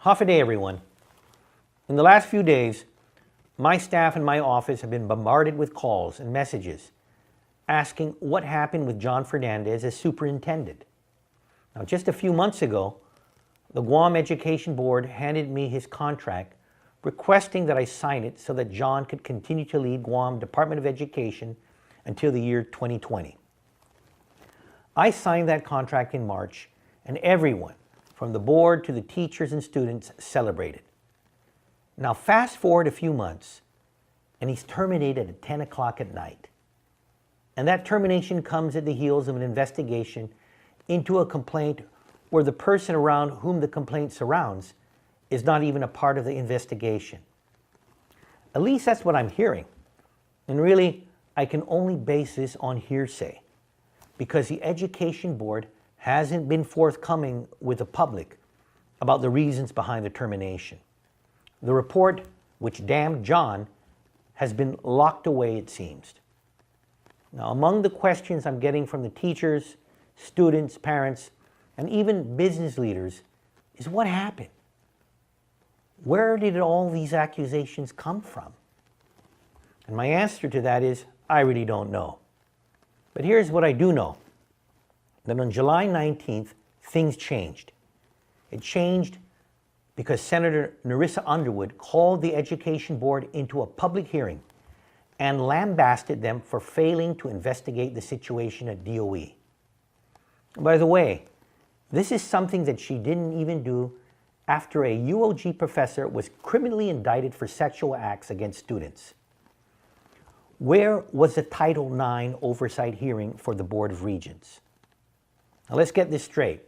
Half a day, everyone. In the last few days, my staff and my office have been bombarded with calls and messages asking what happened with John Fernandez as superintendent. Now, just a few months ago, the Guam Education Board handed me his contract requesting that I sign it so that John could continue to lead Guam Department of Education until the year 2020. I signed that contract in March, and everyone, from the board to the teachers and students, celebrated. Now fast forward a few months, and he's terminated at 10 o'clock at night. And that termination comes at the heels of an investigation into a complaint where the person around whom the complaint surrounds is not even a part of the investigation. At least that's what I'm hearing. And really, I can only base this on hearsay, because the Education Board hasn't been forthcoming with the public about the reasons behind the termination. The report, which damned John, has been locked away, it seems. Now, among the questions I'm getting from the teachers, students, parents, and even business leaders is what happened? Where did all these accusations come from? And my answer to that is, I really don't know. But here's what I do know. That on July 19th, things changed. It changed because Senator Nerissa Underwood called the Education Board into a public hearing and lambasted them for failing to investigate the situation at DOE. By the way, this is something that she didn't even do after a UOG professor was criminally indicted for sexual acts against students. Where was the Title IX oversight hearing for the Board of Regents? Now let's get this straight.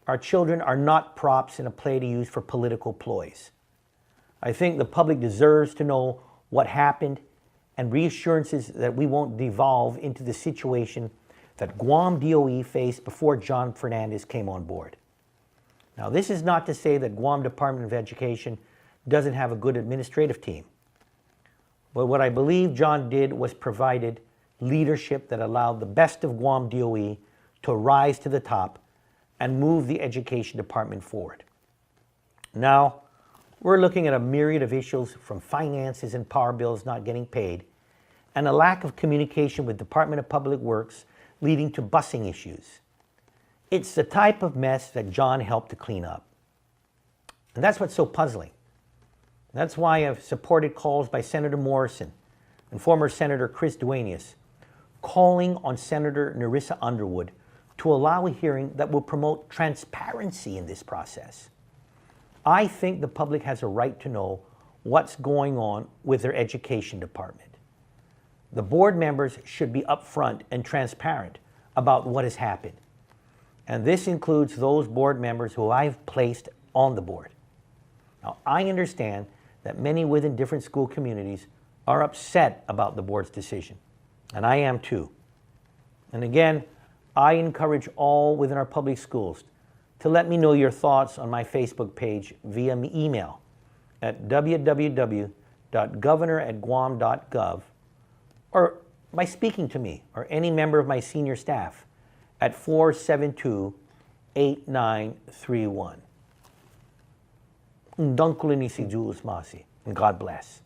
Our children are not props in a play to use for political ploys. I think the public deserves to know what happened and reassurances that we won't devolve into the situation that Guam DOE faced before John Fernandez came on board. Now, this is not to say that Guam Department of Education doesn't have a good administrative team. But what I believe John did was provided leadership that allowed the best of Guam DOE to rise to the top and move the education department forward. Now, we're looking at a myriad of issues, from finances and power bills not getting paid, and a lack of communication with Department of Public Works leading to busing issues. It's the type of mess that John helped to clean up. And that's what's so puzzling. That's why I've supported calls by Senator Morrison and former Senator Chris Duenas calling on Senator Nerissa Underwood to allow a hearing that will promote transparency in this process. I think the public has a right to know what's going on with their education department. The board members should be upfront and transparent about what has happened. And this includes those board members who I've placed on the board. Now, I understand that many within different school communities are upset about the board's decision, and I am too. And again, I encourage all within our public schools to let me know your thoughts on my Facebook page via email at www.governor@guam.gov, or by speaking to me or any member of my senior staff at 472-8931. Ndonkulini si Jules Masi, and God bless.